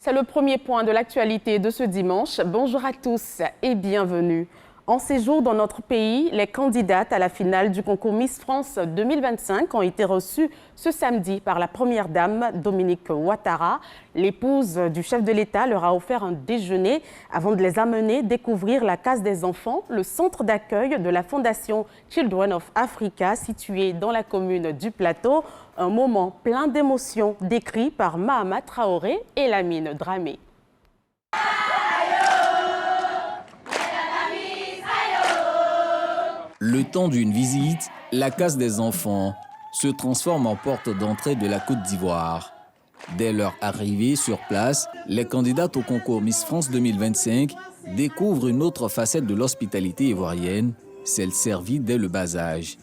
C'est le premier point de l'actualité de ce dimanche. Bonjour à tous et bienvenue. En séjour dans notre pays, les candidates à la finale du concours Miss France 2025 ont été reçues ce samedi par la première dame Dominique Ouattara. L'épouse du chef de l'État leur a offert un déjeuner avant de les amener découvrir la Case des enfants, le centre d'accueil de la Fondation Children of Africa situé dans la commune du Plateau. Un moment plein d'émotions décrit par Mahama Traoré et Lamine Dramé. Le temps d'une visite, la Case des enfants se transforme en porte d'entrée de la Côte d'Ivoire. Dès leur arrivée sur place, les candidates au concours Miss France 2025 découvrent une autre facette de l'hospitalité ivoirienne, celle servie dès le bas âge.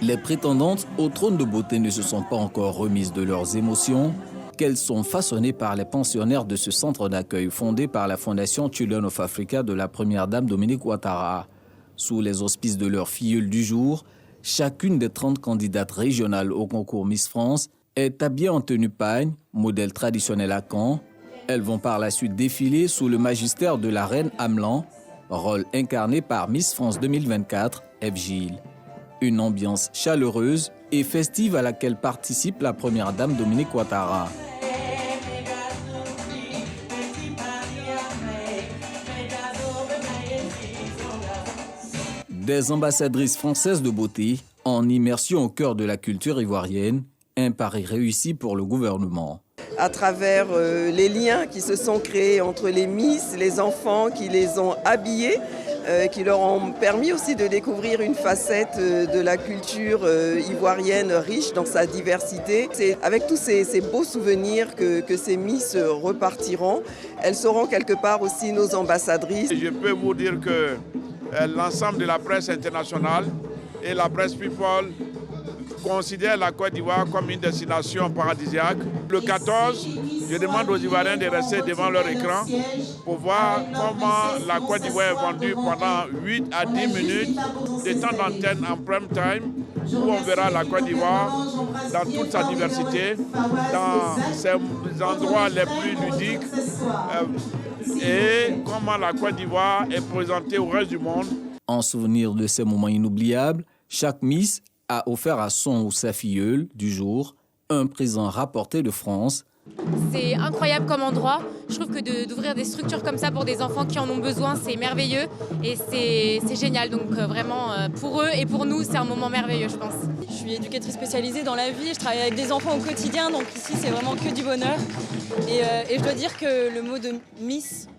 Les prétendantes au trône de beauté ne se sont pas encore remises de leurs émotions, qu'elles sont façonnées par les pensionnaires de ce centre d'accueil fondé par la Fondation Children of Africa de la première dame Dominique Ouattara. Sous les auspices de leur filleule du jour, chacune des 30 candidates régionales au concours Miss France est habillée en tenue pagne, modèle traditionnel à Caen. Elles vont par la suite défiler sous le magistère de la reine Amlan, rôle incarné par Miss France 2024, F. Gilles. Une ambiance chaleureuse et festive à laquelle participe la première dame Dominique Ouattara. Des ambassadrices françaises de beauté en immersion au cœur de la culture ivoirienne, un pari réussi pour le gouvernement. À travers les liens qui se sont créés entre les Miss, les enfants qui les ont habillés, qui leur ont permis aussi de découvrir une facette de la culture ivoirienne riche dans sa diversité. C'est avec tous ces beaux souvenirs que ces Miss repartiront. Elles seront quelque part aussi nos ambassadrices. Je peux vous dire que l'ensemble de la presse internationale et la presse people considèrent la Côte d'Ivoire comme une destination paradisiaque. Le 14, je demande aux Ivoiriens de rester devant leur écran pour voir comment la Côte d'Ivoire est vendue pendant 8 à 10 minutes de temps d'antenne en prime time, où on verra la Côte d'Ivoire dans toute sa diversité, dans ses endroits les plus ludiques, et comment la Côte d'Ivoire est présentée au reste du monde. En souvenir de ces moments inoubliables, chaque Miss a offert à son ou sa filleule du jour un présent rapporté de France. C'est incroyable comme endroit. Je trouve que d'ouvrir des structures comme ça pour des enfants qui en ont besoin, c'est merveilleux et c'est génial. Donc vraiment, pour eux et pour nous, c'est un moment merveilleux, je pense. Je suis éducatrice spécialisée dans la vie, je travaille avec des enfants au quotidien, donc ici c'est vraiment que du bonheur. Et je dois dire que le mot de Miss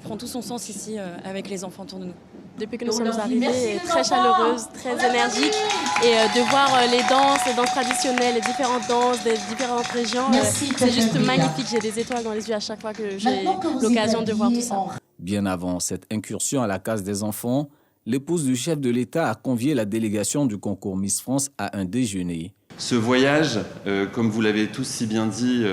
prend tout son sens ici avec les enfants autour de nous. Depuis que nous sommes arrivés, très chaleureuse, très énergique. Et de voir les danses traditionnelles, les différentes danses des différentes régions, c'est juste magnifique. J'ai des étoiles dans les yeux à chaque fois que j'ai l'occasion de voir tout ça. Bien avant cette incursion à la Case des enfants, l'épouse du chef de l'État a convié la délégation du concours Miss France à un déjeuner. Ce voyage, comme vous l'avez tous si bien dit,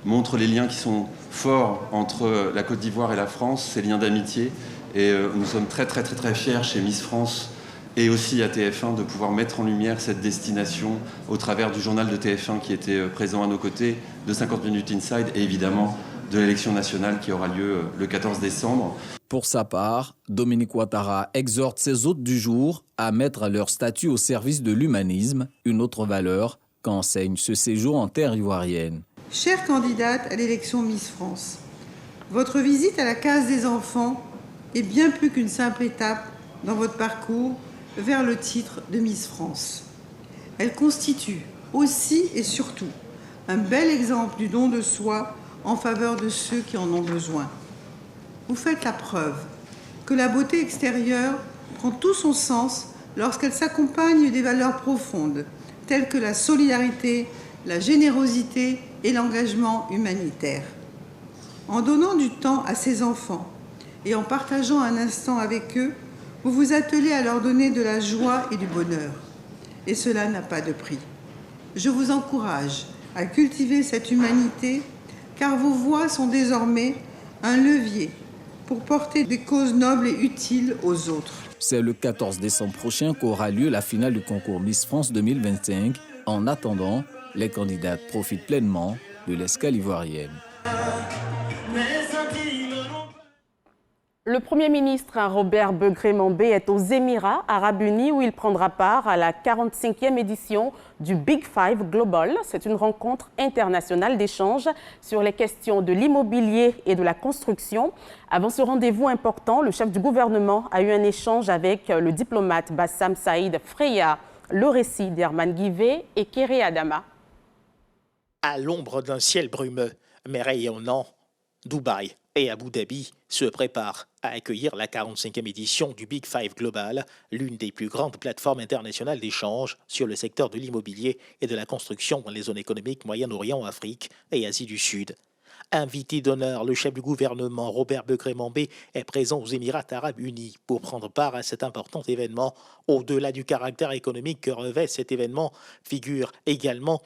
montre les liens qui sont forts entre la Côte d'Ivoire et la France, ces liens d'amitié. Et nous sommes très fiers chez Miss France et aussi à TF1 de pouvoir mettre en lumière cette destination au travers du journal de TF1 qui était présent à nos côtés, de 50 minutes Inside et évidemment de l'élection nationale qui aura lieu le 14 décembre. Pour sa part, Dominique Ouattara exhorte ses hôtes du jour à mettre leur statut au service de l'humanisme, une autre valeur qu'enseigne ce séjour en terre ivoirienne. Chère candidate à l'élection Miss France, votre visite à la Case des enfants est bien plus qu'une simple étape dans votre parcours vers le titre de Miss France. Elle constitue aussi et surtout un bel exemple du don de soi en faveur de ceux qui en ont besoin. Vous faites la preuve que la beauté extérieure prend tout son sens lorsqu'elle s'accompagne des valeurs profondes telles que la solidarité, la générosité et l'engagement humanitaire. En donnant du temps à ces enfants et en partageant un instant avec eux, vous vous attelez à leur donner de la joie et du bonheur. Et cela n'a pas de prix. Je vous encourage à cultiver cette humanité, car vos voix sont désormais un levier pour porter des causes nobles et utiles aux autres. C'est le 14 décembre prochain qu'aura lieu la finale du concours Miss France 2025 En attendant, les candidates profitent pleinement de l'escale ivoirienne. Le Premier ministre Robert Begré-Mambé est aux Émirats arabes unis où il prendra part à la 45e édition du Big Five Global. C'est une rencontre internationale d'échange sur les questions de l'immobilier et de la construction. Avant ce rendez-vous important, le chef du gouvernement a eu un échange avec le diplomate Bassam Saïd Freya. Le récit d'Herman Guivet et Kéré Adama. À l'ombre d'un ciel brumeux, mais rayonnant, Dubaï et Abu Dhabi se préparent à accueillir la 45e édition du Big Five Global, l'une des plus grandes plateformes internationales d'échange sur le secteur de l'immobilier et de la construction dans les zones économiques Moyen-Orient, Afrique et Asie du Sud. Invité d'honneur, le chef du gouvernement Robert Begré-Mambé est présent aux Émirats arabes unis pour prendre part à cet important événement. Au-delà du caractère économique que revêt cet événement, figure également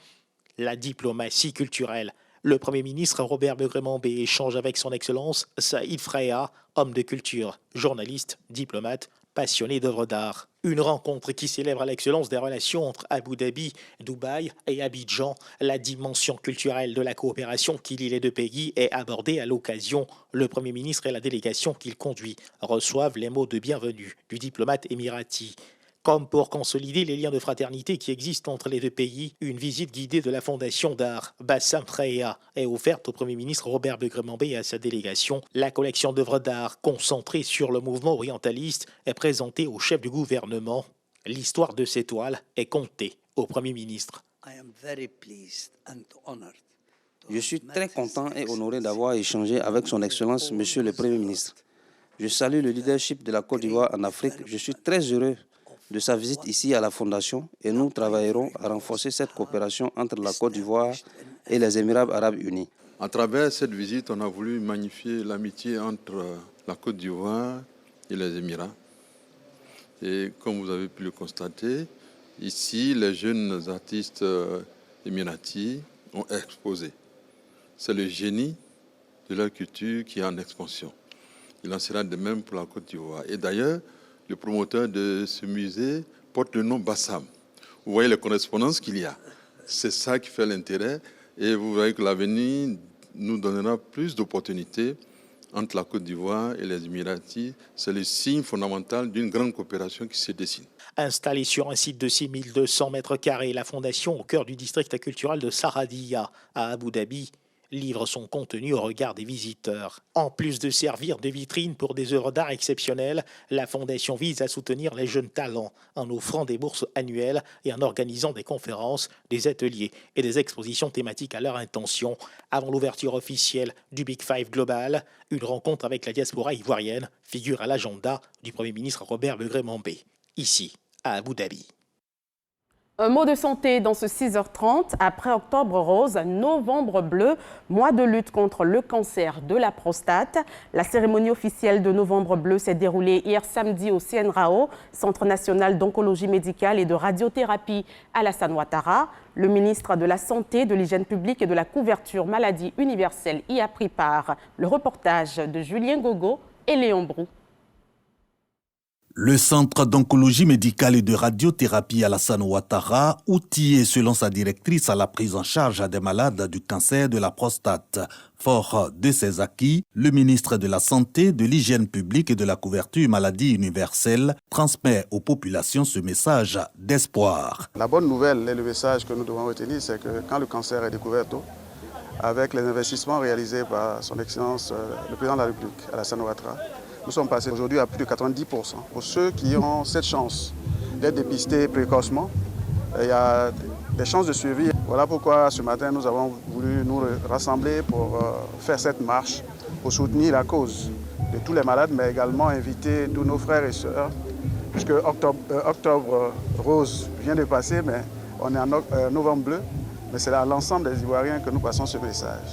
la diplomatie culturelle. Le Premier ministre Robert Begré-Mambé échange avec son Excellence Saïd Freya, homme de culture, journaliste, diplomate, passionné d'œuvres d'art. Une rencontre qui célèbre l'excellence des relations entre Abu Dhabi, Dubaï et Abidjan. La dimension culturelle de la coopération qui lie les deux pays est abordée à l'occasion. Le Premier ministre et la délégation qu'il conduit reçoivent les mots de bienvenue du diplomate émirati. Comme pour consolider les liens de fraternité qui existent entre les deux pays, une visite guidée de la Fondation d'art Bassam Freya est offerte au Premier ministre Robert Begré-Mambé et à sa délégation. La collection d'œuvres d'art concentrée sur le mouvement orientaliste est présentée au chef du gouvernement. L'histoire de ces toiles est contée au Premier ministre. Je suis très content et honoré d'avoir échangé avec son Excellence, Monsieur le Premier ministre. Je salue le leadership de la Côte d'Ivoire en Afrique. Je suis très heureux de sa visite ici à la Fondation et nous travaillerons à renforcer cette coopération entre la Côte d'Ivoire et les Émirats arabes unis. À travers cette visite, on a voulu magnifier l'amitié entre la Côte d'Ivoire et les Émirats. Et comme vous avez pu le constater, ici, les jeunes artistes émiratis ont exposé. C'est le génie de leur culture qui est en expansion. Il en sera de même pour la Côte d'Ivoire. Et d'ailleurs, le promoteur de ce musée porte le nom Bassam. Vous voyez les correspondances qu'il y a. C'est ça qui fait l'intérêt. Et vous voyez que l'avenir nous donnera plus d'opportunités entre la Côte d'Ivoire et les Émiratis. C'est le signe fondamental d'une grande coopération qui se dessine. Installée sur un site de 6200 mètres carrés, la Fondation, au cœur du district culturel de Saradiya, à Abu Dhabi, livre son contenu au regard des visiteurs. En plus de servir de vitrine pour des œuvres d'art exceptionnelles, la Fondation vise à soutenir les jeunes talents en offrant des bourses annuelles et en organisant des conférences, des ateliers et des expositions thématiques à leur intention. Avant l'ouverture officielle du Big Five Global, une rencontre avec la diaspora ivoirienne figure à l'agenda du Premier ministre Robert Begré-Mambé, ici à Abu Dhabi. Un mot de santé dans ce 6h30. Après Octobre Rose, Novembre Bleu, mois de lutte contre le cancer de la prostate. La cérémonie officielle de Novembre Bleu s'est déroulée hier samedi au CNRAO, Centre national d'oncologie médicale et de radiothérapie Alassane Ouattara. Le ministre de la Santé, de l'Hygiène publique et de la couverture maladie universelle y a pris part. Le reportage de Julien Gogo et Léon Brou. Le Centre d'oncologie médicale et de radiothérapie Alassane Ouattara, outillé selon sa directrice à la prise en charge des malades du cancer de la prostate. Fort de ses acquis, le ministre de la Santé, de l'Hygiène publique et de la couverture maladie universelle transmet aux populations ce message d'espoir. La bonne nouvelle et le message que nous devons retenir, c'est que quand le cancer est découvert tôt, avec les investissements réalisés par son Excellence le Président de la République, Alassane Ouattara, nous sommes passés aujourd'hui à plus de 90%. Pour ceux qui ont cette chance d'être dépistés précocement, il y a des chances de suivi. Voilà pourquoi ce matin, nous avons voulu nous rassembler pour faire cette marche, pour soutenir la cause de tous les malades, mais également inviter tous nos frères et sœurs, puisque Octobre Rose vient de passer, mais on est en Novembre Bleu, mais c'est à l'ensemble des Ivoiriens que nous passons ce message.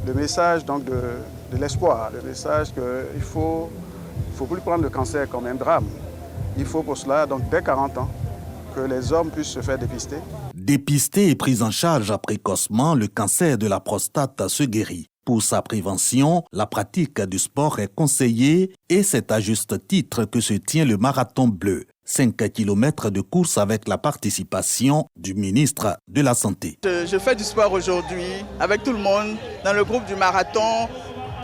Le message donc de l'espoir, le message qu'il ne faut plus prendre le cancer comme un drame. Il faut pour cela, donc dès 40 ans, que les hommes puissent se faire dépister. Dépister et prise en charge précocement, le cancer de la prostate se guérit. Pour sa prévention, la pratique du sport est conseillée et c'est à juste titre que se tient le Marathon Bleu. 5 km de course avec la participation du ministre de la Santé. Je fais du sport aujourd'hui avec tout le monde dans le groupe du marathon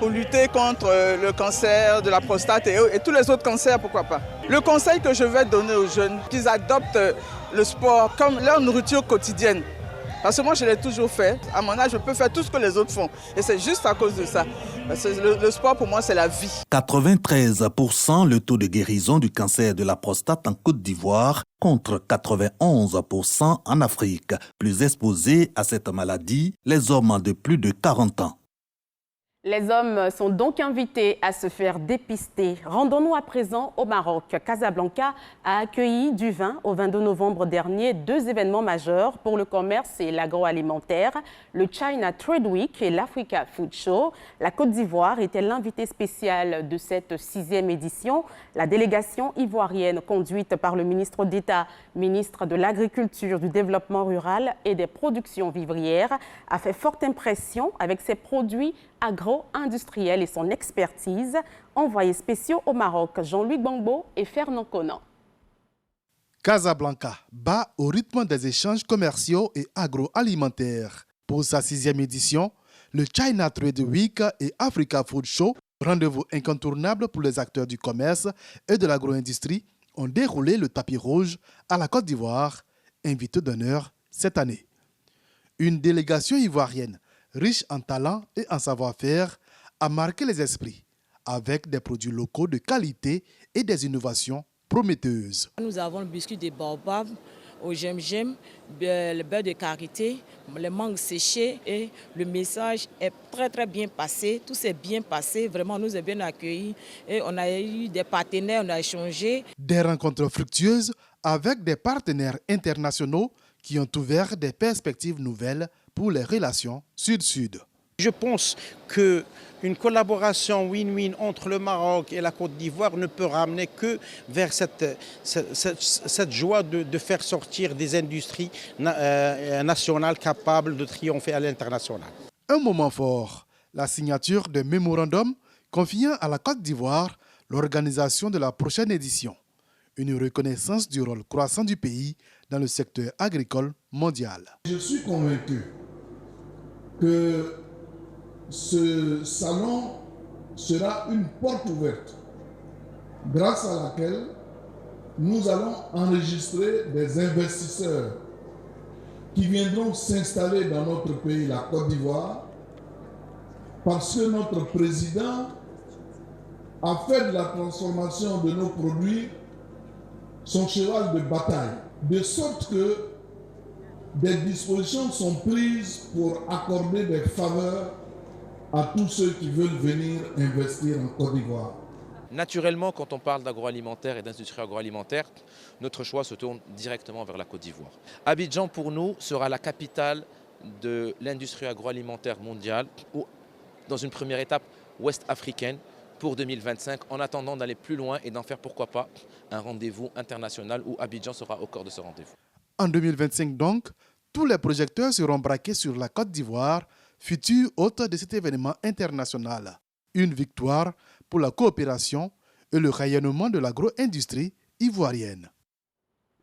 pour lutter contre le cancer de la prostate et tous les autres cancers, pourquoi pas. Le conseil que je vais donner aux jeunes, qu'ils adoptent le sport comme leur nourriture quotidienne. Parce que moi, je l'ai toujours fait. À mon âge, je peux faire tout ce que les autres font. Et c'est juste à cause de ça. Parce que le sport, pour moi, c'est la vie. 93% le taux de guérison du cancer de la prostate en Côte d'Ivoire contre 91% en Afrique. Plus exposés à cette maladie, les hommes de plus de 40 ans. Les hommes sont donc invités à se faire dépister. Rendons-nous à présent au Maroc. Casablanca a accueilli du 20 au 22 novembre dernier 2 événements majeurs pour le commerce et l'agroalimentaire, le China Trade Week et l'Africa Food Show. La Côte d'Ivoire était l'invité spécial de cette 6e édition. La délégation ivoirienne conduite par le ministre d'État, ministre de l'Agriculture, du Développement rural et des productions vivrières a fait forte impression avec ses produits agro-industriels et son expertise. Envoyés spéciaux au Maroc, Jean-Luc Bangbo et Fernand Conan. Casablanca bat au rythme des échanges commerciaux et agroalimentaires. Pour sa 6e édition, le China Trade Week et Africa Food Show, rendez-vous incontournable pour les acteurs du commerce et de l'agro-industrie, ont déroulé le tapis rouge à la Côte d'Ivoire, invité d'honneur cette année. Une délégation ivoirienne riche en talent et en savoir-faire, a marqué les esprits avec des produits locaux de qualité et des innovations prometteuses. Nous avons le biscuit de baobab au gem-gem, le beurre de karité, les mangues séchées et le message est très bien passé. Tout s'est bien passé, vraiment nous avons bien accueillis et on a eu des partenaires, on a échangé. Des rencontres fructueuses avec des partenaires internationaux qui ont ouvert des perspectives nouvelles pour les relations sud-sud. Je pense qu'une collaboration win-win entre le Maroc et la Côte d'Ivoire ne peut ramener que vers cette joie de faire sortir des industries nationales capables de triompher à l'international. Un moment fort, la signature d'un mémorandum confiant à la Côte d'Ivoire l'organisation de la prochaine édition. Une reconnaissance du rôle croissant du pays dans le secteur agricole mondial. Je suis convaincu que ce salon sera une porte ouverte grâce à laquelle nous allons enregistrer des investisseurs qui viendront s'installer dans notre pays, la Côte d'Ivoire, parce que notre président a fait de la transformation de nos produits son cheval de bataille, de sorte que des dispositions sont prises pour accorder des faveurs à tous ceux qui veulent venir investir en Côte d'Ivoire. Naturellement, quand on parle d'agroalimentaire et d'industrie agroalimentaire, notre choix se tourne directement vers la Côte d'Ivoire. Abidjan, pour nous, sera la capitale de l'industrie agroalimentaire mondiale, ou dans une première étape ouest-africaine, pour 2025, en attendant d'aller plus loin et d'en faire, pourquoi pas, un rendez-vous international où Abidjan sera au cœur de ce rendez-vous. En 2025 donc, tous les projecteurs seront braqués sur la Côte d'Ivoire, futur hôte de cet événement international. Une victoire pour la coopération et le rayonnement de l'agro-industrie ivoirienne.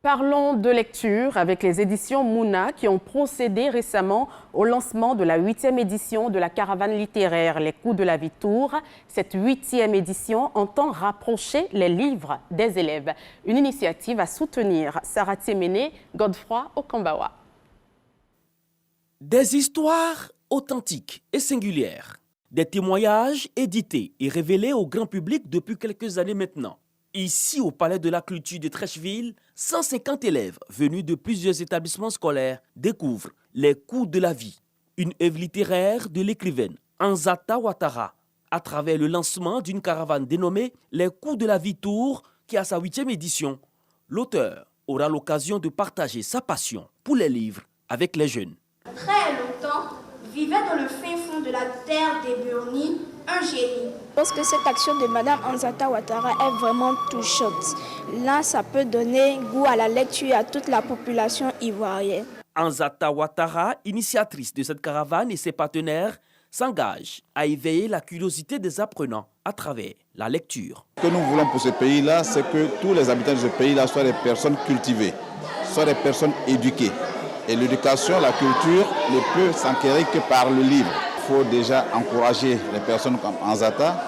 Parlons de lecture avec les éditions Mouna qui ont procédé récemment au lancement de la 8e édition de la caravane littéraire Les Coups de la Vie Tour. Cette 8e édition entend rapprocher les livres des élèves. Une initiative à soutenir. Sarah Tiemene, Godefroy Okambawa. Des histoires authentiques et singulières. Des témoignages édités et révélés au grand public depuis quelques années maintenant. Ici, au Palais de la Culture de Treichville, 150 élèves venus de plusieurs établissements scolaires découvrent Les Coups de la Vie, une œuvre littéraire de l'écrivaine Ansata Ouattara, à travers le lancement d'une caravane dénommée Les Coups de la Vie Tour, qui a sa 8e édition. L'auteur aura l'occasion de partager sa passion pour les livres avec les jeunes. Très longtemps, vivait dans le fin fond de la terre des Burnis un génie. Je pense que cette action de Mme Ansata Ouattara est vraiment touchante. Là, ça peut donner goût à la lecture à toute la population ivoirienne. Ansata Ouattara, initiatrice de cette caravane, et ses partenaires s'engage à éveiller la curiosité des apprenants à travers la lecture. Ce que nous voulons pour ce pays-là, c'est que tous les habitants de ce pays-là soient des personnes cultivées, soient des personnes éduquées. Et l'éducation, la culture ne peut s'acquérir que par le livre. Il faut déjà encourager les personnes comme Anzata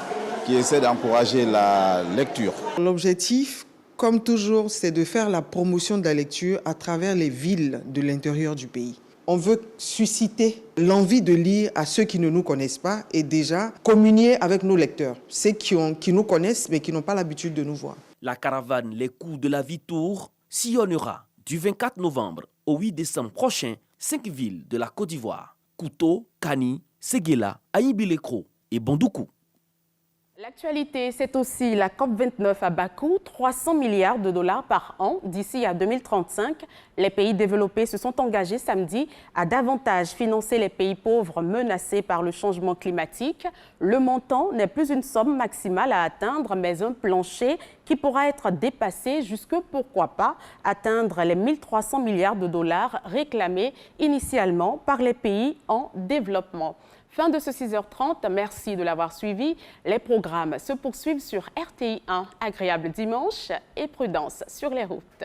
qui essaient d'encourager la lecture. L'objectif, comme toujours, c'est de faire la promotion de la lecture à travers les villes de l'intérieur du pays. On veut susciter l'envie de lire à ceux qui ne nous connaissent pas et déjà communier avec nos lecteurs, ceux qui nous connaissent mais qui n'ont pas l'habitude de nous voir. La caravane Les Coups de la Vie Tour sillonnera du 24 novembre au 8 décembre prochain 5 villes de la Côte d'Ivoire: Kouto, Kani, Séguéla, Aïbilekro et Bondoukou. L'actualité, c'est aussi la COP29 à Bakou, 300 milliards de dollars par an d'ici à 2035. Les pays développés se sont engagés samedi à davantage financer les pays pauvres menacés par le changement climatique. Le montant n'est plus une somme maximale à atteindre, mais un plancher qui pourra être dépassé jusque, pourquoi pas, atteindre les 1300 milliards de dollars réclamés initialement par les pays en développement. Fin de ce 6h30, merci de l'avoir suivi. Les programmes se poursuivent sur RTI 1. Agréable dimanche et prudence sur les routes.